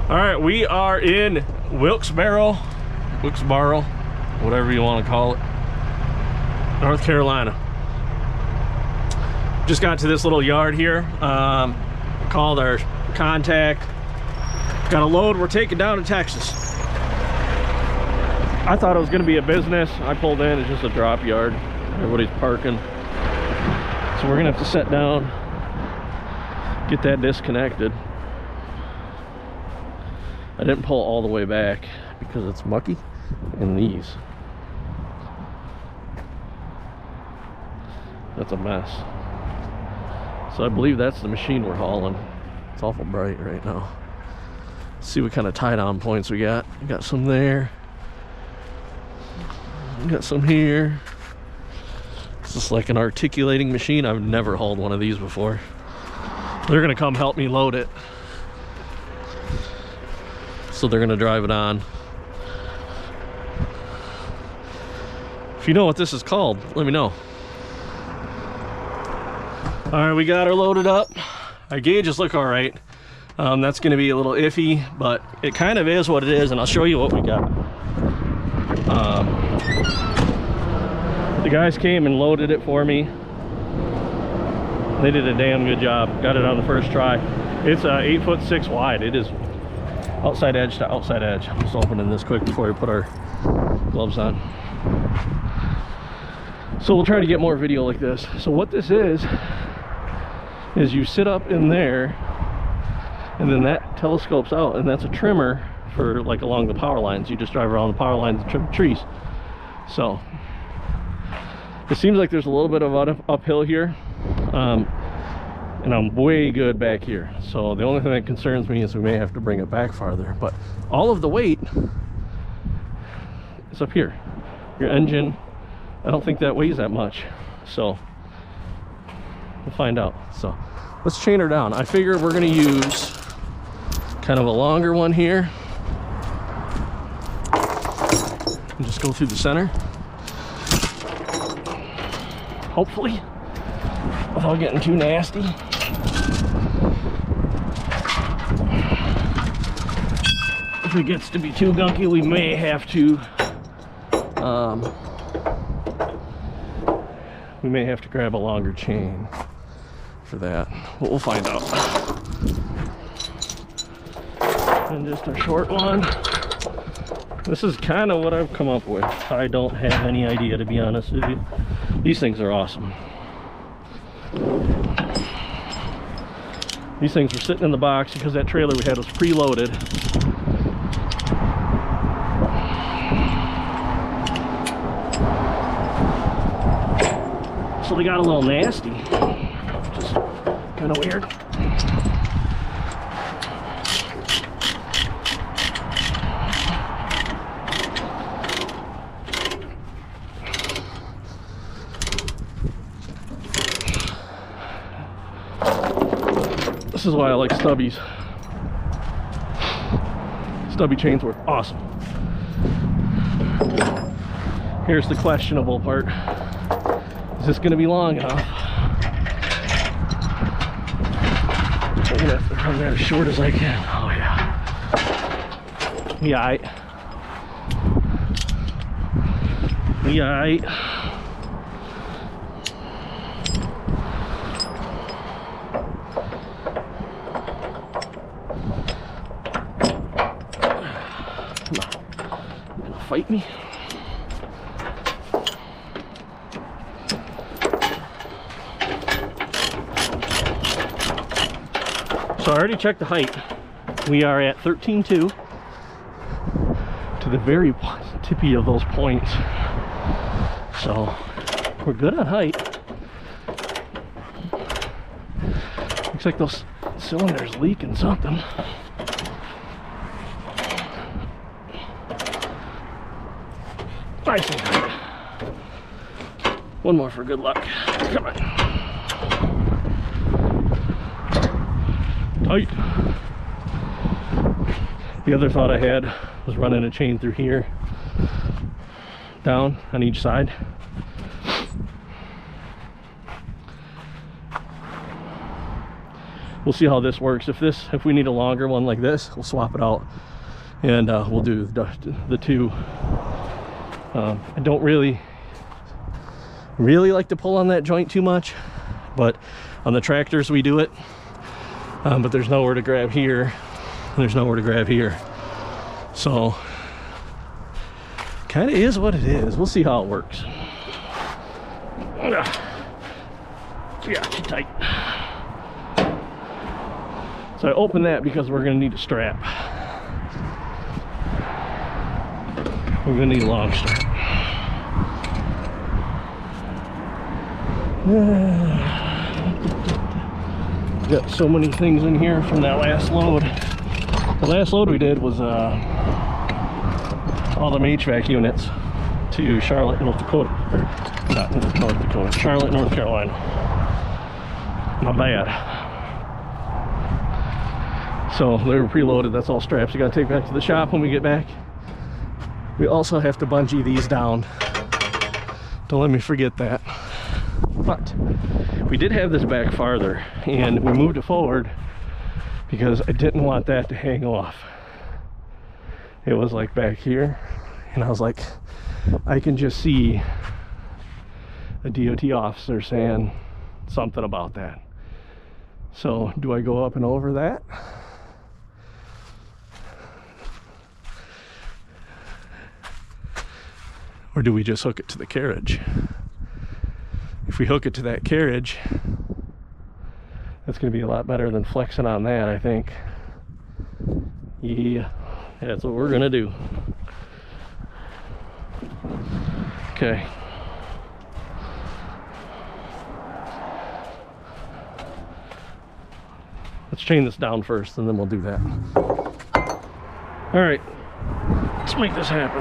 All right, we are in Wilkesboro, whatever you want to call it, North Carolina. Just got to this little yard here. Called our contact. Got a load we're taking down to Texas. I thought it was going to be a business. I pulled in, it's just a drop yard. Everybody's parking. So we're going to have to sit down, get that disconnected. I didn't pull all the way back because it's mucky in these. That's a mess. So I believe that's the machine we're hauling. It's awful bright right now. Let's see what kind of tie-down points we got. We got some there. We got some here. It's just like an articulating machine. I've never hauled one of these before. They're gonna come help me load it. So they're gonna drive it on. If you know what this is called, let me know. All right, we got her loaded up. Our gauges look all right. That's gonna be a little iffy, but it kind of is what it is, and I'll show you what we got. The guys came and loaded it for me. They did a damn good job. Got it on the first try. It's 8'6" wide. It is outside edge to outside edge. I'm just opening this quick before we put our gloves on. So we'll try to get more video like this. So what this is you sit up in there, and then that telescopes out, and that's a trimmer for like along the power lines. You just drive around the power lines and trim trees. So it seems like there's a little bit of uphill here, and I'm way good back here. So the only thing that concerns me is we may have to bring it back farther, but all of the weight is up here. Your engine, I don't think that weighs that much, so we'll find out. So let's chain her down. I figure we're gonna use kind of a longer one here and just go through the center, hopefully without getting too nasty. If it gets to be too gunky, we may have to grab a longer chain for that, but we'll find out. And just a short one. This is kind of what I've come up with. I don't have any idea, to be honest with you. These things are awesome. These things were sitting in the box because that trailer we had was preloaded. So they got a little nasty, which is kind of weird. This is why I like stubbies. Stubby chains work awesome. Here's the questionable part. Is this going to be long enough? I'm going to have to run that as short as I can. Oh yeah. We aight. We aight. Come on. You gonna fight me? So I already checked the height. We are at 13.2 to the very tippy of those points. So we're good on height. Looks like those cylinders leaking something. Nice and tight. One more for good luck. Come on. Tight. The other thought I had was running a chain through here, down on each side. we'll see how this works. If we need a longer one like this, we'll swap it out, and we'll do the two. I don't really like to pull on that joint too much, but on the tractors we do it. But there's nowhere to grab here, and there's nowhere to grab here, so kind of is what it is. We'll see how it works. Yeah, too tight. So I opened that because we're going to need a strap. We're going to need a long strap. Got so many things in here from that last load. The last load we did was all the HVAC units to Charlotte, North Dakota. Or not North Dakota, Charlotte, North Carolina. My bad. So they were preloaded. That's all straps you gotta take back to the shop when we get back. We also have to bungee these down. Don't let me forget that. But we did have this back farther, and we moved it forward because I didn't want that to hang off. It was like back here, and I was like, I can just see a DOT officer saying something about that. So do I go up and over that? Or do we just hook it to the carriage? If we hook it to that carriage, that's going to be a lot better than flexing on that, I think. Yeah, that's what we're going to do. Okay. Let's chain this down first, and then we'll do that. All right, let's make this happen.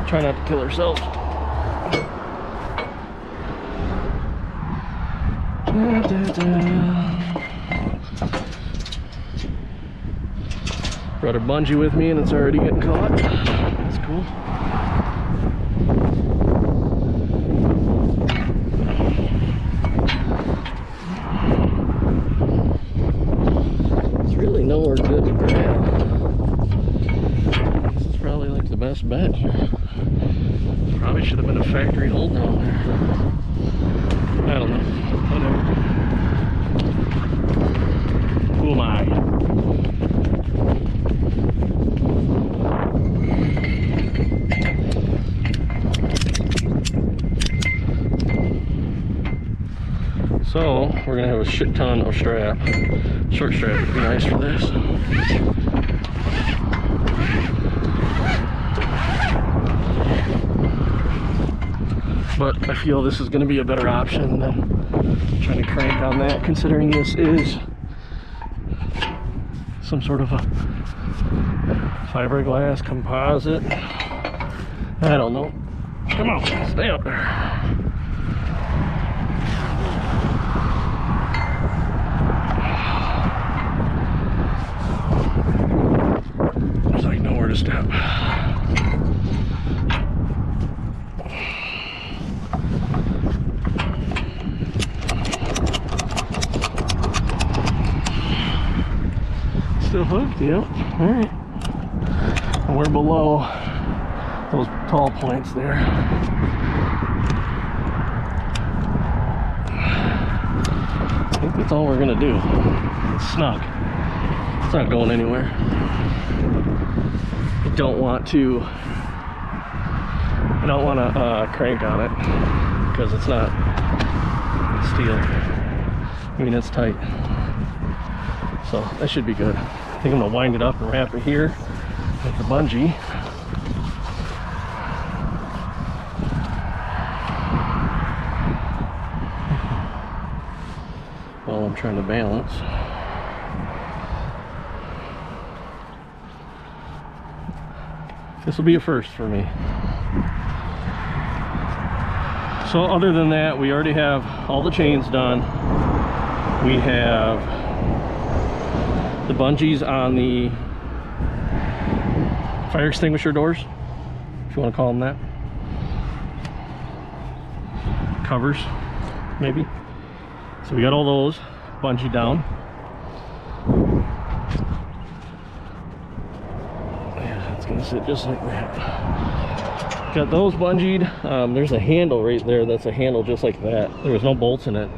Try not to kill ourselves. Brought a bungee with me, and it's already getting caught. That's cool. It's really nowhere good to grab. This is probably like the best bet here. Probably should have been a factory hold down there. I don't know. Whatever. Who am I? So we're gonna have a shit ton of strap. Short strap would be nice for this. But I feel this is going to be a better option than trying to crank on that, considering this is some sort of a fiberglass composite. I don't know. Come on, stay up there. There's like nowhere to step. Still hooked, yep. Alright. And we're below those tall points there. I think that's all we're gonna do. It's snug. It's not going anywhere. I don't want to crank on it because it's not steel. I mean, it's tight. So that should be good. I think I'm gonna wind it up and wrap it here with the bungee. While I'm trying to balance. This will be a first for me. So other than that, we already have all the chains done. We have the bungees on the fire extinguisher doors, if you want to call them that. Covers, maybe. So we got all those. bungee down. Yeah, it's gonna sit just like that. Got those bungeed. There's a handle right there. That's a handle just like that. There was no bolts in it.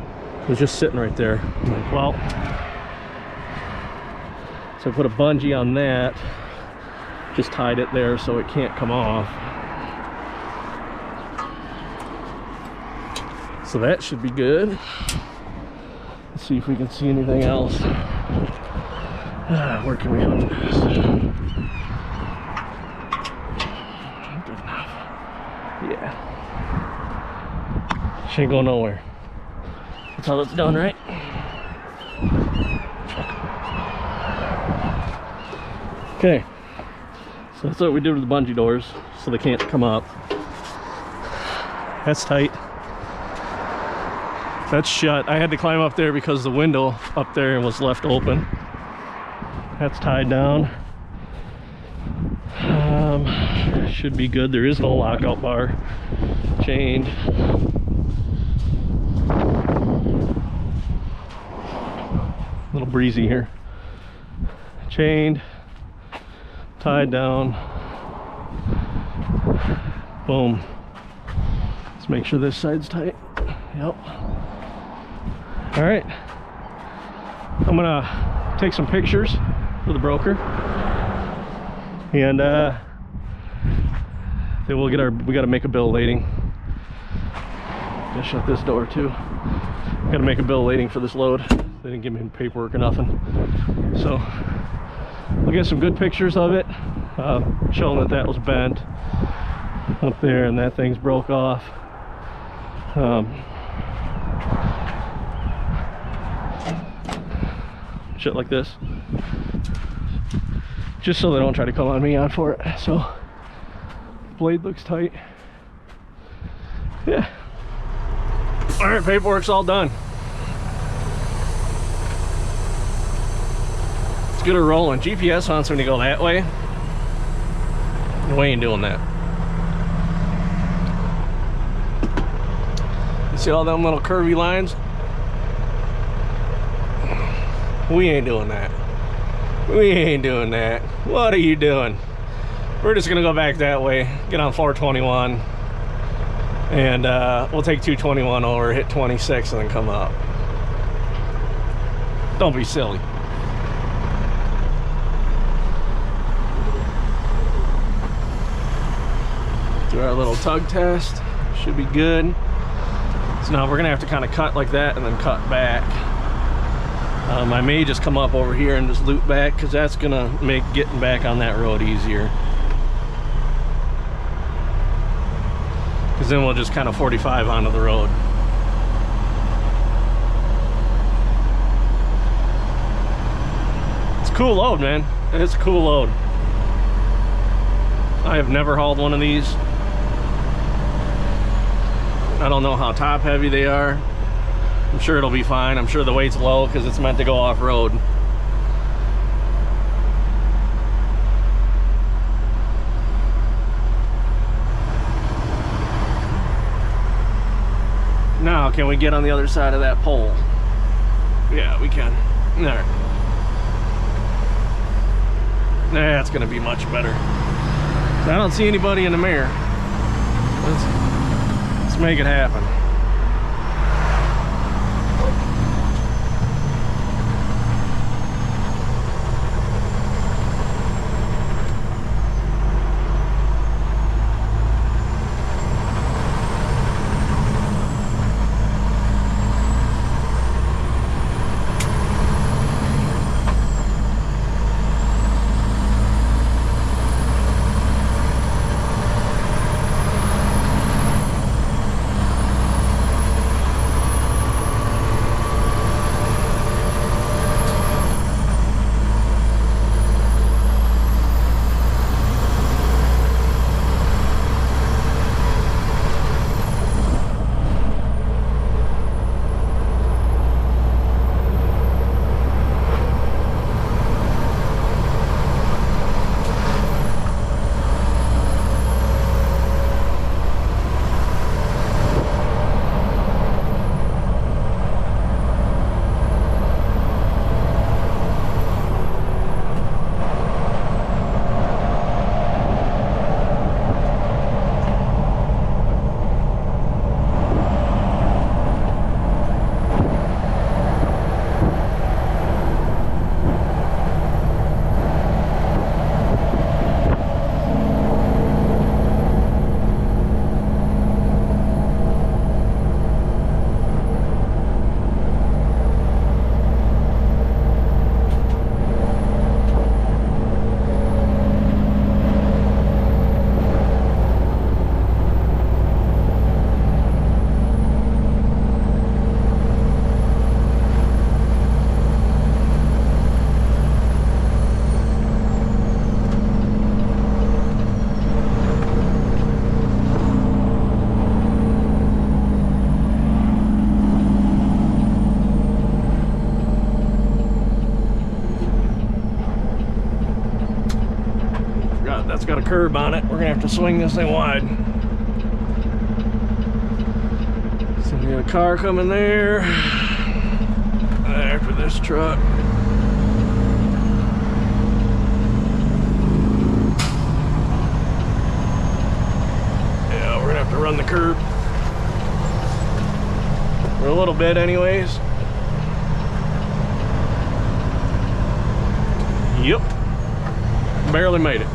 It was just sitting right there. I'm like, well, so I put a bungee on that. Just tied it there so it can't come off. So that should be good. Let's see if we can see anything else. Where can we hook this? Good enough. Yeah. She ain't going nowhere. That's how it's done, right? Okay. So that's what we did with the bungee doors, so they can't come up. That's tight. That's shut. I had to climb up there because the window up there was left open. That's tied down. Should be good. There is no lockout bar. Chained. A little breezy here. Chained. Tied down. Boom. Let's make sure this side's tight. Yep. All right. I'm gonna take some pictures for the broker, and then we'll get we gotta make a bill of lading. Gotta shut this door too. Gotta make a bill of lading for this load. They didn't give me paperwork or nothing. So we'll get some good pictures of it, showing that that was bent up there and that thing's broke off. Shit like this, just so they don't try to come on me on for it. So blade looks tight. Yeah. All right, paperwork's all done. Let's get her rolling. GPS wants me to go that way. We ain't doing that. You see all them little curvy lines? We ain't doing that. We ain't doing that. What are you doing? We're just gonna go back that way, get on 421, and we'll take 221 over, hit 26, and then come up. Don't be silly. Do our little tug test. Should be good. So now we're gonna have to kind of cut like that and then cut back. I may just come up over here and just loop back, because that's gonna make getting back on that road easier. Because then we'll just kind of 45 onto the road. It's a cool load, man. It's a cool load. I have never hauled one of these. I don't know how top heavy they are. I'm sure it'll be fine. I'm sure the weight's low because it's meant to go off-road. Now, can we get on the other side of that pole? Yeah, we can. There. That's gonna be much better. I don't see anybody in the mirror. Let's make it happen. it's got a curb on it. We're gonna have to swing this thing wide. So we got a car coming there after this truck. Yeah, we're gonna have to run the curb for a little bit anyways. Yep, barely made it.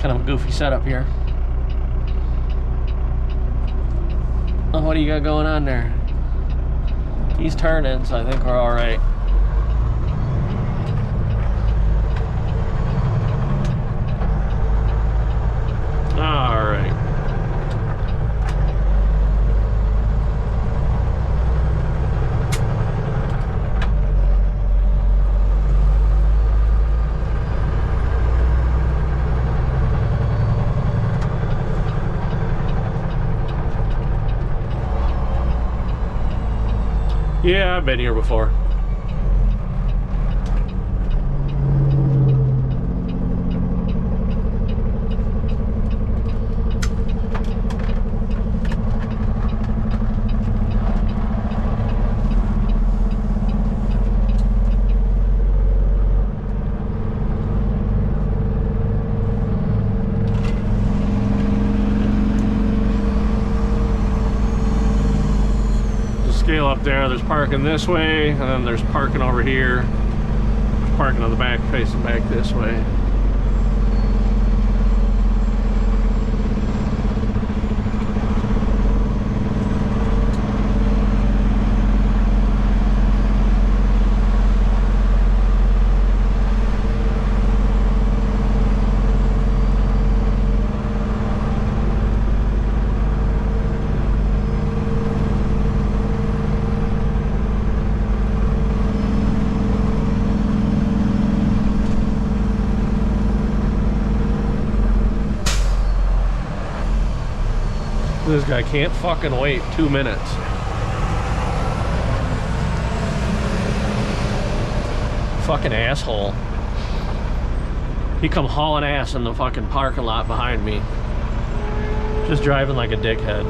Kind of a goofy setup here. Oh, what do you got going on there? He's turning, so I think we're all right. All right. Yeah, I've been here before. Scale up there, there's parking this way, and then there's parking over here. There's parking on the back, facing back this way. This guy can't fucking wait 2 minutes. Fucking asshole. He come hauling ass in the fucking parking lot behind me. Just driving like a dickhead.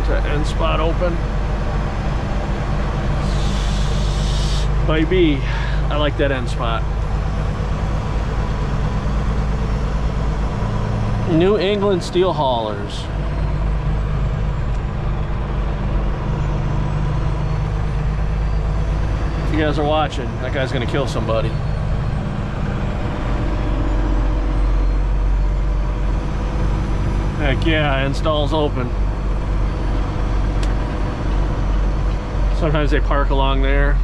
Is that end spot open? Might be. I like that end spot. New England Steel Haulers. If you guys are watching, that guy's gonna kill somebody. Heck yeah, install's open. Sometimes they park along there.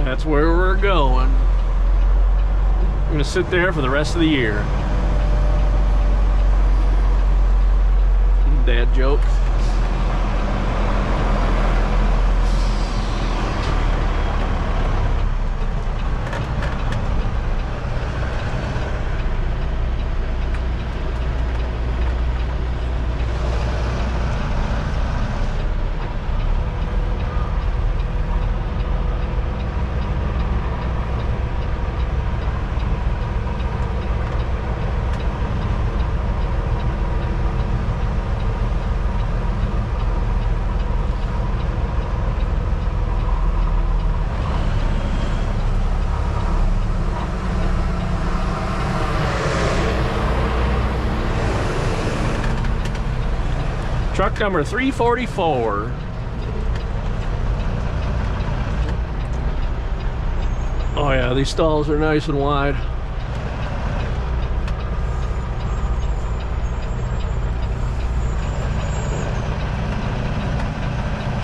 That's where we're going. I'm gonna sit there for the rest of the year. Dad joke. Truck number 344. Oh yeah, these stalls are nice and wide.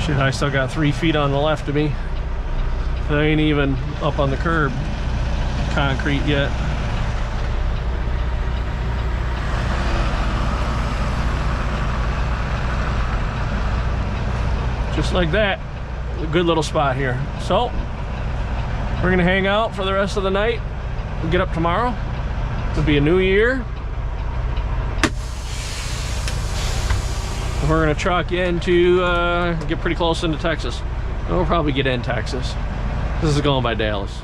Shit, I still got 3 feet on the left of me. I ain't even up on the curb concrete yet. Just like that. A good little spot here. So we're gonna hang out for the rest of the night and get up tomorrow. It'll be a new year. We're gonna truck into get pretty close into Texas. And we'll probably get in Texas. This is going by Dallas.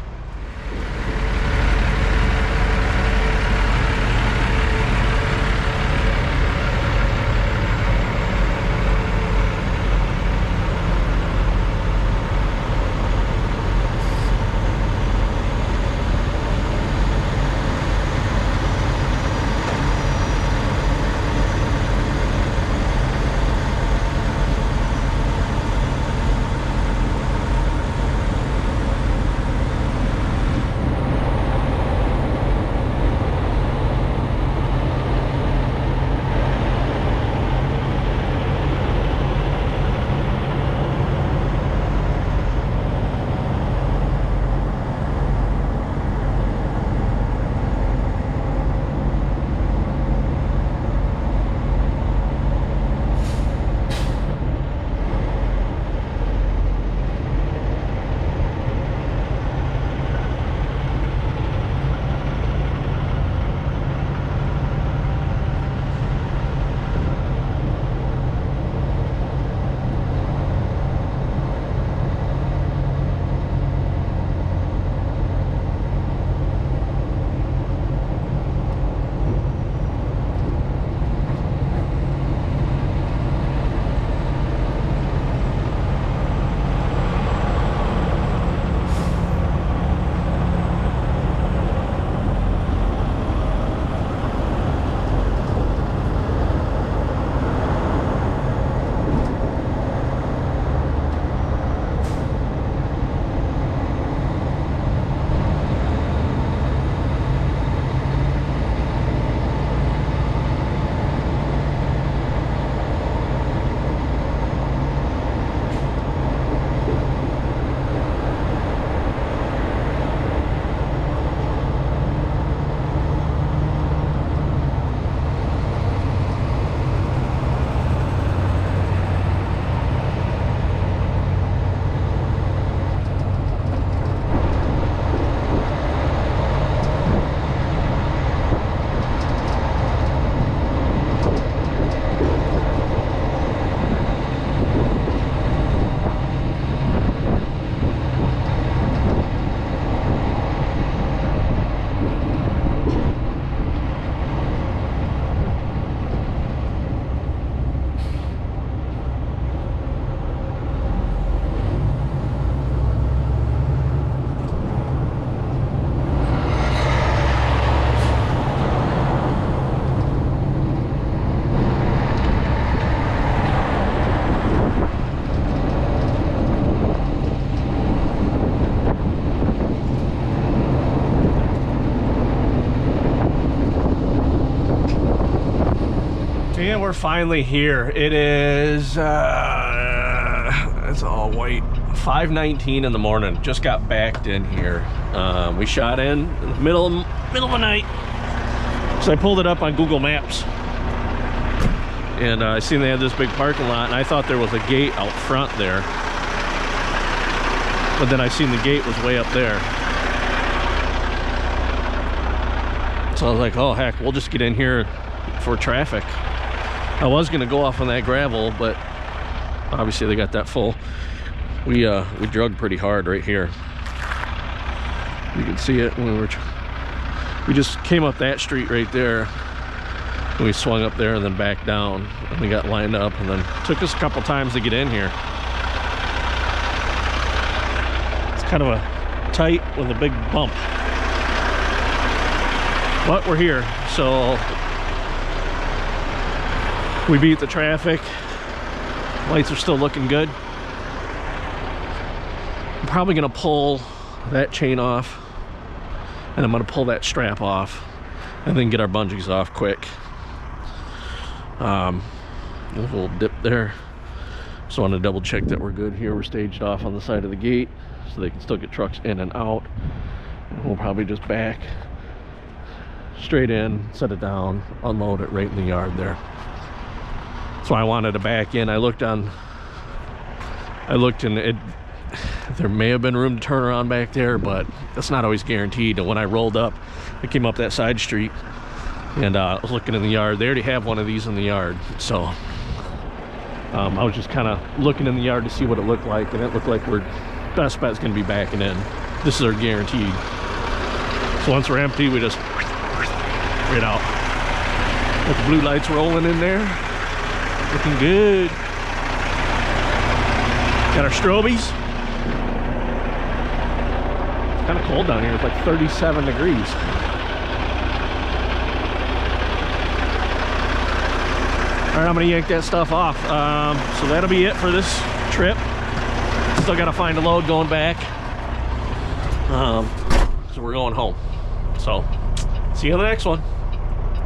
And we're finally here. It is, it's all white. 5:19 in the morning. Just got backed in here. We shot in the middle of the night. So I pulled it up on Google Maps. And I seen they had this big parking lot, and I thought there was a gate out front there. But then I seen the gate was way up there. So I was like, oh heck, we'll just get in here for traffic. I was gonna go off on that gravel, but obviously they got that full. We drugged pretty hard right here. You can see it when we just came up that street right there. And we swung up there and then back down, and we got lined up, and then took us a couple times to get in here. It's kind of a tight with a big bump. But we're here, so we beat the traffic. Lights are still looking good. I'm probably gonna pull that chain off, and I'm gonna pull that strap off, and then get our bungees off quick. A little dip there. Just want to double check that we're good here. We're staged off on the side of the gate, so they can still get trucks in and out. And we'll probably just back straight in, set it down, unload it right in the yard there. So I wanted to back in. I looked and there may have been room to turn around back there, but that's not always guaranteed. And when I rolled up, I came up that side street, and I was looking in the yard. They already have one of these in the yard, so I was just kind of looking in the yard to see what it looked like, and it looked like we're best bet's gonna be backing in. This is our guaranteed. So once we're empty, we just right out. Got the blue lights rolling in there, looking good. Got our strobies. It's kind of cold down here. It's like 37 degrees. All right, I'm gonna yank that stuff off. So that'll be it for this trip. Still gotta find a load going back. So we're going home. So see you on the next one.